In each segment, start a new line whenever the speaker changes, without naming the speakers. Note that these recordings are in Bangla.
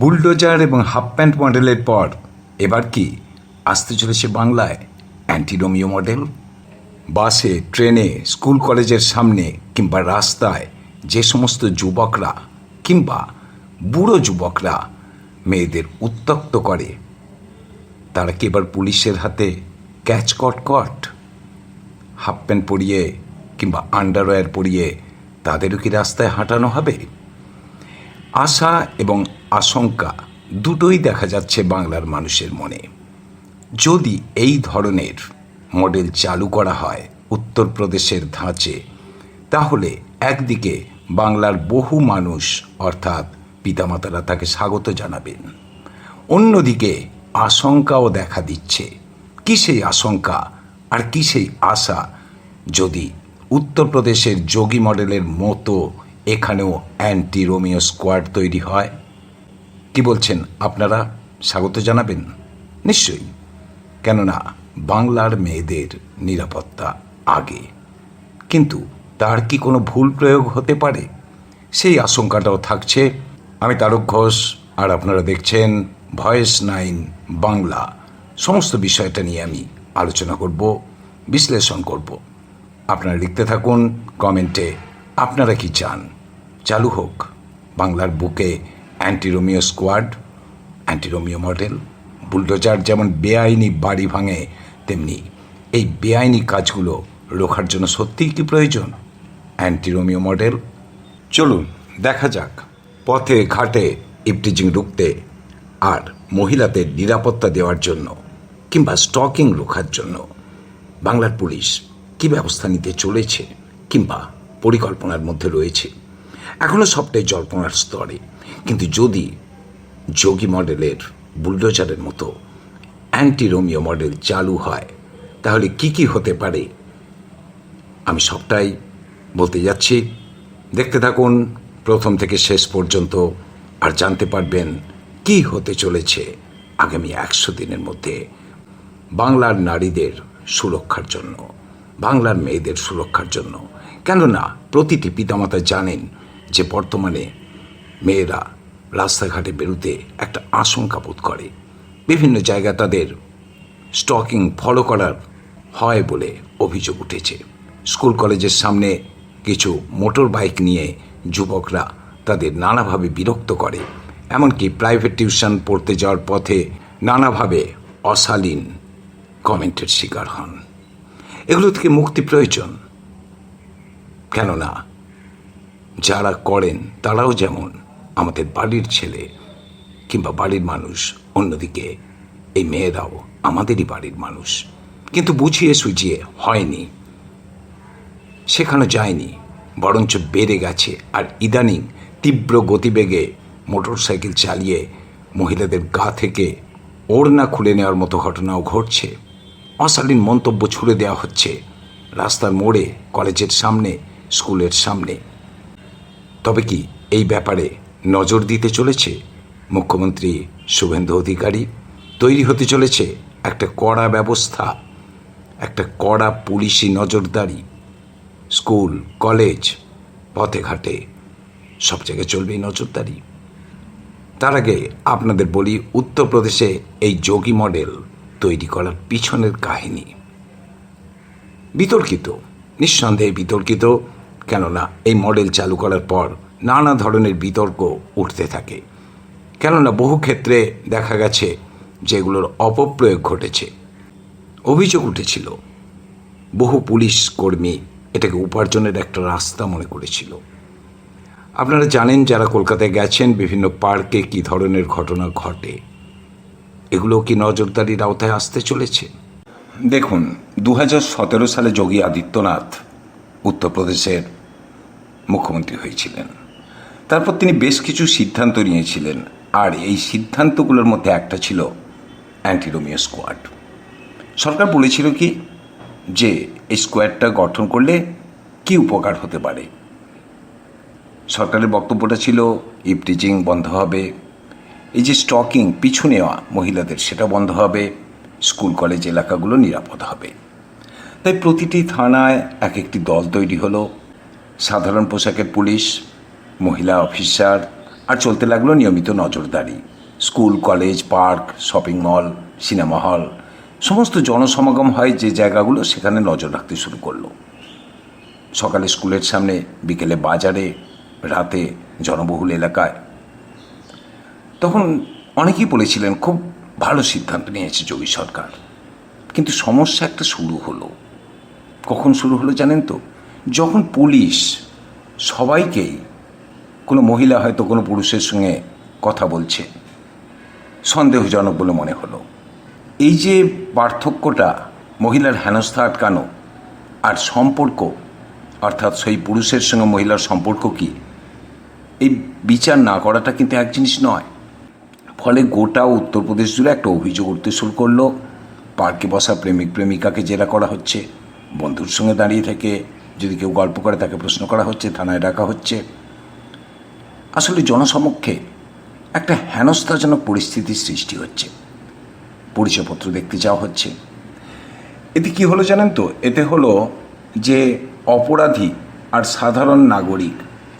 বুলডোজার এবং হাফ প্যান্ট মডেলের পর এবার কি আসতে চলেছে বাংলায় অ্যান্টি রোমিও মডেল? বাসে, ট্রেনে, স্কুল কলেজের সামনে কিংবা রাস্তায় যে সমস্ত যুবকরা কিংবা বুড়ো যুবকরা মেয়েদের উত্ত্যক্ত করে, তারা কি এবার পুলিশের হাতে ক্যাচ কট? হাফ প্যান্ট পরিয়ে কিংবা আন্ডারওয়্যার পরিয়ে তাদেরও কি রাস্তায় হাঁটানো হবে? আশা এবং আশঙ্কা দুটোই দেখা যাচ্ছে বাংলার মানুষের মনে। যদি এই ধরনের মডেল চালু করা হয় উত্তরপ্রদেশের ধাঁচে, তাহলে একদিকে বাংলার বহু মানুষ অর্থাৎ পিতামাতারা তাকে স্বাগত জানাবেন, অন্যদিকে আশঙ্কাও দেখা দিচ্ছে। কি সেই আশঙ্কা আর কি সেই আশা, যদি উত্তরপ্রদেশের যোগী মডেলের মতো এখানেও অ্যান্টি রোমিও স্কোয়াড তৈরি হয়? কি বলছেন আপনারা? স্বাগত জানাবেন নিশ্চয়ই, কেননা বাংলার মেয়েদের নিরাপত্তা আগে। কিন্তু তার কি কোনো ভুল প্রয়োগ হতে পারে, সেই আশঙ্কাটাও থাকছে। আমি তারক ঘোষ, আর আপনারা দেখছেন ভয়েস 9 বাংলা। সমস্ত বিষয়টা নিয়ে আমি আলোচনা করব, বিশ্লেষণ করব। আপনারা লিখতে থাকুন কমেন্টে আপনারা কি চান চালু হোক বাংলার বুকে anti Romeo squad, anti Romeo model. Bulldozer যেমন বেআইনি বাড়ি ভাঙে, তেমনি এই বেআইনি কাজগুলো রোখার জন্য সত্যিই কি প্রয়োজন অ্যান্টি রোমিও মডেল? চলুন দেখা যাক। পথে ঘাটে ইভটিজিং রুখতে আর মহিলাদের নিরাপত্তা দেওয়ার জন্য কিংবা স্টকিং রোখার জন্য বাংলার পুলিশ কি ব্যবস্থা নিতে চলেছে কিংবা পরিকল্পনার মধ্যে রয়েছে। এখনও সবটাই জল্পনার স্তরে, কিন্তু যদি যোগী মডেলের বুলডোজারের মতো অ্যান্টি রোমিও মডেল চালু হয়, তাহলে কি কি হতে পারে আমি সবটাই বলতে যাচ্ছি। দেখতে থাকুন প্রথম থেকে শেষ পর্যন্ত, আর জানতে পারবেন কি হতে চলেছে আগামী 100 দিনের মধ্যে বাংলার নারীদের সুরক্ষার জন্য, বাংলার মেয়েদের সুরক্ষার জন্য। কেননা প্রতিটি পিতামাতা জানেন যে বর্তমানে মেয়েরা রাস্তাঘাটে বেরোতে একটা আশঙ্কা বোধ করে। বিভিন্ন জায়গায় তাদের স্টকিং ফলো করার হয় বলে অভিযোগ উঠেছে। স্কুল কলেজের সামনে কিছু মোটর বাইক নিয়ে যুবকরা তাদের নানাভাবে বিরক্ত করে, এমনকি প্রাইভেট টিউশন পড়তে যাওয়ার পথে নানাভাবে অশালীন কমেন্টের শিকার হন। এগুলো থেকে মুক্তি প্রয়োজন, কেননা যারা করেন তারাও যেমন আমাদের বাড়ির ছেলে কিংবা বাড়ির মানুষ, অন্যদিকে এই মেয়েরাও আমাদেরই বাড়ির মানুষ। কিন্তু বুঝিয়ে সুঝিয়ে হয়নি, শেখানো যায়নি, বরঞ্চ বেড়ে গেছে। আর ইদানিং তীব্র গতিবেগে মোটর সাইকেল চালিয়ে মহিলাদের গা থেকে ওড়না খুলে নেওয়ার মতো ঘটনাও ঘটছে। অশালীন মন্তব্য ছুড়ে দেওয়া হচ্ছে রাস্তার মোড়ে, কলেজের সামনে, স্কুলের সামনে। তবে কি এই ব্যাপারে নজর দিতে চলেছে মুখ্যমন্ত্রী শুভেন্দু অধিকারী? তৈরি হতে চলেছে একটা কড়া ব্যবস্থা, একটা কড়া পুলিশি নজরদারি। স্কুল, কলেজ, পথে ঘাটে সব জায়গায় চলবেই নজরদারি। তার আগে আপনাদের বলি উত্তরপ্রদেশে এই যোগী মডেল তৈরি করার পিছনের কাহিনী বিতর্কিত, নিঃসন্দেহে বিতর্কিত। কেননা এই মডেল চালু করার পর নানা ধরনের বিতর্ক উঠতে থাকে। কেননা বহু ক্ষেত্রে দেখা গেছে যেগুলোর অপপ্রয়োগ ঘটেছে, অভিযোগ উঠেছিল। বহু পুলিশ কর্মী এটাকে উপার্জনের একটা রাস্তা মনে করেছিল। আপনারা জানেন, যারা কলকাতায় গেছেন, বিভিন্ন পার্কে কী ধরনের ঘটনা ঘটে। এগুলো কি নজরদারির আওতায় আসতে চলেছে? দেখুন, 2017 সালে যোগী আদিত্যনাথ উত্তরপ্রদেশের মুখ্যমন্ত্রী হয়েছিলেন। তারপর তিনি বেশ কিছু সিদ্ধান্ত নিয়েছিলেন, আর এই সিদ্ধান্তগুলোর মধ্যে একটা ছিল অ্যান্টি রোমিও স্কোয়াড। সরকার বলেছিল কি যে এই স্কোয়াডটা গঠন করলে কি উপকার হতে পারে। সরকারের বক্তব্যটা ছিল ইভটিজিং বন্ধ হবে, এই যে স্টকিং, পিছু নেওয়া মহিলাদের, সেটা বন্ধ হবে, স্কুল কলেজ এলাকাগুলো নিরাপদ হবে। তাই প্রতিটি থানায় এক একটি দল তৈরি হলো, সাধারণ পোশাকের পুলিশ, মহিলা অফিসার, আর চলতে লাগলো নিয়মিত নজরদারি। School, college, park, shopping mall, cinema hall, সমস্ত জনসমাগম হয় যে জায়গাগুলো, সেখানে নজর রাখতে শুরু করলো। সকালে স্কুলের সামনে, বিকেলে বাজারে, রাতে জনবহুল এলাকায়। তখন অনেকেই বলেছিলেন খুব ভালো সিদ্ধান্ত নিয়েছে যোগী সরকার। কিন্তু সমস্যা একটা শুরু হলো। কখন শুরু হলো জানেন তো? যখন পুলিশ সবাইকেই, কোনো মহিলা হয়তো কোনো পুরুষের সঙ্গে কথা বলছে, সন্দেহজনক বলে মনে হলো। এই যে পার্থক্যটা, মহিলার হেনস্থা আটকানো আর সম্পর্ক, অর্থাৎ সেই পুরুষের সঙ্গে মহিলার সম্পর্ক কি, এই বিচার না করাটা কিন্তু এক জিনিস নয়। ফলে গোটা উত্তরপ্রদেশ জুড়ে একটা অভিযোগ উঠতে শুরু করলো। পার্কে বসা প্রেমিক প্রেমিকাকে জেরা করা হচ্ছে, বন্ধুর সঙ্গে দাঁড়িয়ে থেকে যদি কেউ গল্প করে তাকে প্রশ্ন করা হচ্ছে, থানায় ডাকা হচ্ছে। আসলে জনসমক্ষে একটা হেনস্থাজনক পরিস্থিতির সৃষ্টি হচ্ছে। পরিচয়পত্র দেখতে যাওয়া হচ্ছে। এতে কি হলো জানেন তো? এতে হলো যে অপরাধী আর সাধারণ নাগরিক,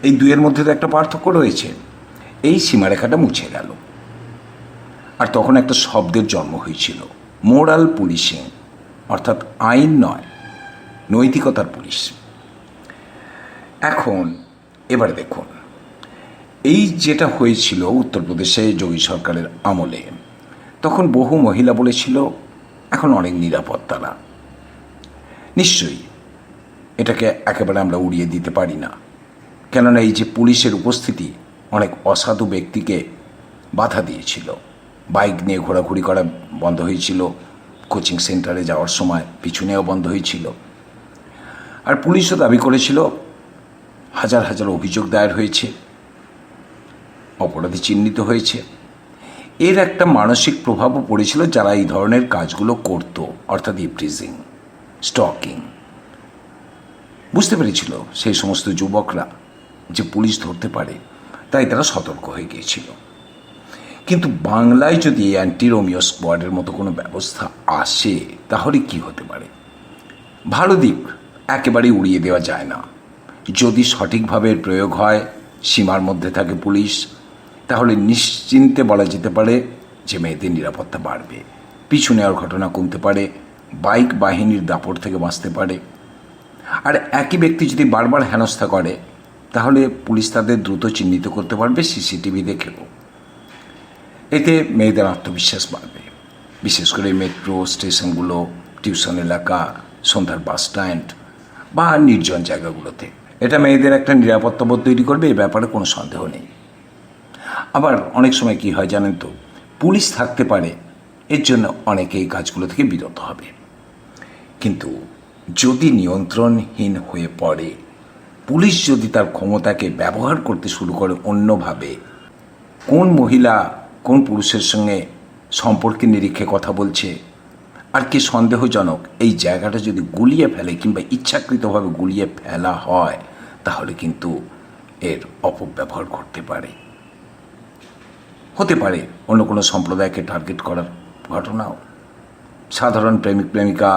এই দুইয়ের মধ্যে তো একটা পার্থক্য রয়েছে, এই সীমারেখাটা মুছে গেল। আর তখন একটা শব্দের জন্ম হয়েছিল, মোরাল পুলিশিং, অর্থাৎ আইন নয়, নৈতিকতার পুলিশ। এখন এবারে দেখুন, এই যেটা হয়েছিল উত্তরপ্রদেশে যোগী সরকারের আমলে, তখন বহু মহিলা বলেছিল এখন অনেক নিরাপদ তারা। নিশ্চয়ই এটাকে একেবারে আমরা উড়িয়ে দিতে পারি না, কেননা এই যে পুলিশের উপস্থিতি অনেক অসাধু ব্যক্তিকে বাধা দিয়েছিল। বাইক নিয়ে ঘোরাঘুরি করা বন্ধ হয়েছিল, কোচিং সেন্টারে যাওয়ার সময় পিছু নেওয়া বন্ধ হয়েছিল। আর পুলিশও দাবি করেছিল হাজার হাজার অভিযোগ দায়ের হয়েছে, অপরাধী চিহ্নিত হয়েছে। এর একটা মানসিক প্রভাবও পড়েছিল যারা এই ধরনের কাজগুলো করত, অর্থাৎ ইভটিজিং, স্টকিং। বুঝতে পেরেছিল সেই সমস্ত যুবকরা যে পুলিশ ধরতে পারে, তাই তারা সতর্ক হয়ে গিয়েছিল। কিন্তু বাংলায় যদি অ্যান্টি রোমিও স্কোয়াডের মতো কোনো ব্যবস্থা আসে, তাহলে কি হতে পারে? ভালো দিক একেবারেই উড়িয়ে দেওয়া যায় না। যদি সঠিকভাবে প্রয়োগ হয়, সীমার মধ্যে থাকে পুলিশ, তাহলে নিশ্চিন্তে বলা যেতে পারে যে মেয়েদের নিরাপত্তা বাড়বে, পিছু নেওয়ার ঘটনা কমতে পারে, বাইক বাহিনীর দাপট থেকে বাঁচতে পারে। আর একই ব্যক্তি যদি বারবার হেনস্থা করে, তাহলে পুলিশ তাদের দ্রুত চিহ্নিত করতে পারবে সিসিটিভি দেখেও। এতে মেয়েদের আত্মবিশ্বাস বাড়বে, বিশেষ করে মেট্রো স্টেশনগুলো, টিউশন এলাকা, সন্ধ্যার বাস স্ট্যান্ড বা নির্জন জায়গাগুলোতে। এটা মেয়েদের একটা নিরাপত্তাবোধ তৈরি করবে, এ ব্যাপারে কোনো সন্দেহ নেই। আবার অনেক সময় কি হয় জানেন তো? পুলিশ থাকতে পারে, এর জন্য অনেকে এই কাজগুলো থেকে বিরত হবে। কিন্তু যদি নিয়ন্ত্রণহীন হয়ে পড়ে, পুলিশ যদি তার ক্ষমতাকে ব্যবহার করতে শুরু করে অন্যভাবে, কোন মহিলা কোন পুরুষের সঙ্গে সম্পর্কের নিরীক্ষে কথা বলছে আর কি সন্দেহজনক, এই জায়গাটা যদি গুলিয়ে ফেলে কিংবা ইচ্ছাকৃতভাবে গুলিয়ে ফেলা হয়, তাহলে কিন্তু এর অপব্যবহার করতে পারে। হতে পারে অন্য কোনো সম্প্রদায়কে টার্গেট করার ঘটনাও। সাধারণ প্রেমিক প্রেমিকা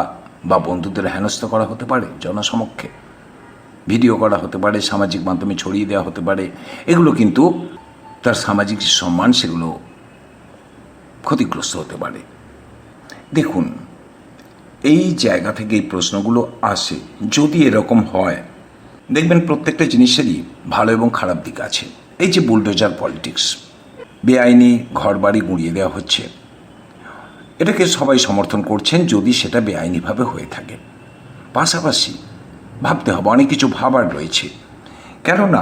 বা বন্ধুদের হেনস্থা করা হতে পারে, জনসমক্ষে ভিডিও করা হতে পারে, সামাজিক মাধ্যমে ছড়িয়ে দেওয়া হতে পারে। এগুলো কিন্তু তার সামাজিক যে সম্মান, সেগুলো ক্ষতিগ্রস্ত হতে পারে। দেখুন, এই জায়গা থেকে এই প্রশ্নগুলো আসে। যদি এরকম হয়, দেখবেন প্রত্যেকটা জিনিসেরই ভালো এবং খারাপ দিক আছে। এই যে বুলডোজার পলিটিক্স, বেআইনি ঘরবাড়ি গুঁড়িয়ে দেওয়া হচ্ছে, এটাকে সবাই সমর্থন করছেন যদি সেটা বেআইনিভাবে হয়ে থাকে। পাশাপাশি ভাবতে হবে, অনেক কিছু ভাবার রয়েছে। কেননা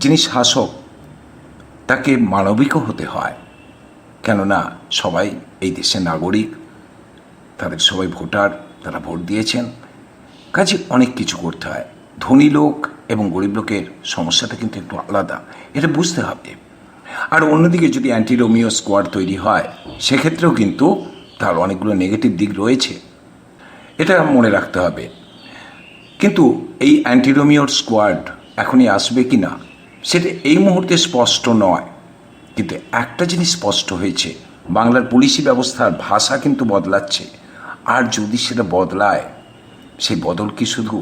যিনি শাসক, তাকে মানবিকও হতে হয়। কেননা সবাই এই দেশের নাগরিক, তাদের সবাই ভোটার, তারা ভোট দিয়েছেন। কাজে অনেক কিছু করতে হয়। ধনী লোক এবং গরিব লোকের সমস্যাটা কিন্তু একটু আলাদা, এটা বুঝতে হবে। আর অন্যদিকে যদি অ্যান্টি রোমিও স্কোয়াড তৈরি হয়, সেক্ষেত্রেও কিন্তু তার অনেকগুলো নেগেটিভ দিক রয়েছে, এটা মনে রাখতে হবে। কিন্তু এই অ্যান্টি রোমিওর স্কোয়াড এখনই আসবে কি না, সেটা এই মুহূর্তে স্পষ্ট নয়। কিন্তু একটা জিনিস স্পষ্ট হয়েছে, বাংলার পুলিশি ব্যবস্থার ভাষা কিন্তু বদলাচ্ছে। আর যদি সেটা বদলায়, সেই বদল কি শুধু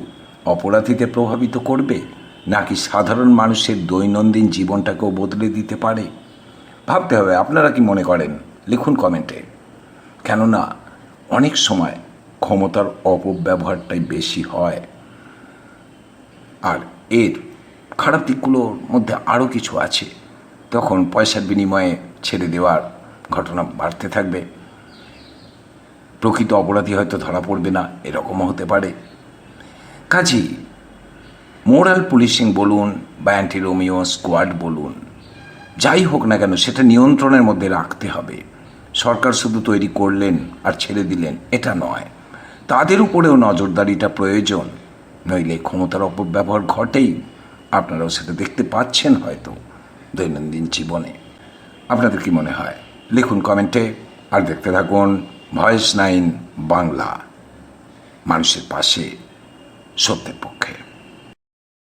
অপরাধীদের প্রভাবিত করবে, নাকি সাধারণ মানুষের দৈনন্দিন জীবনটাকেও বদলে দিতে পারে? ভাবতে হবে। আপনারা কি মনে করেন লিখুন কমেন্টে। কেননা অনেক সময় ক্ষমতার অপব্যবহারটাই বেশি হয়, আর এর খারাপ দিকগুলোর মধ্যে আরও কিছু আছে। তখন পয়সার বিনিময়ে ছেড়ে দেওয়ার ঘটনা বাড়তে থাকবে। প্রকৃত অপরাধী হয়তো ধরা পড়বে না, এরকমও হতে পারে। কাজেই মোরাল পুলিশিং বলুন বা অ্যান্টি রোমিও স্কোয়াড বলুন, যাই হোক না কেন সেটা নিয়ন্ত্রণের মধ্যে রাখতে হবে। সরকার শুধু তৈরি করলেন আর ছেড়ে দিলেন এটা নয়, তাদের উপরেও নজরদারিটা প্রয়োজন, নইলে ক্ষমতার অপব্যবহার ঘটেই। আপনারাও সেটা দেখতে পাচ্ছেন হয়তো দৈনন্দিন জীবনে। আপনাদের কি মনে হয় লিখুন কমেন্টে, আর দেখতে থাকুন ভয়েস 9 বাংলা, মানুষের পাশে, সত্যের পক্ষে।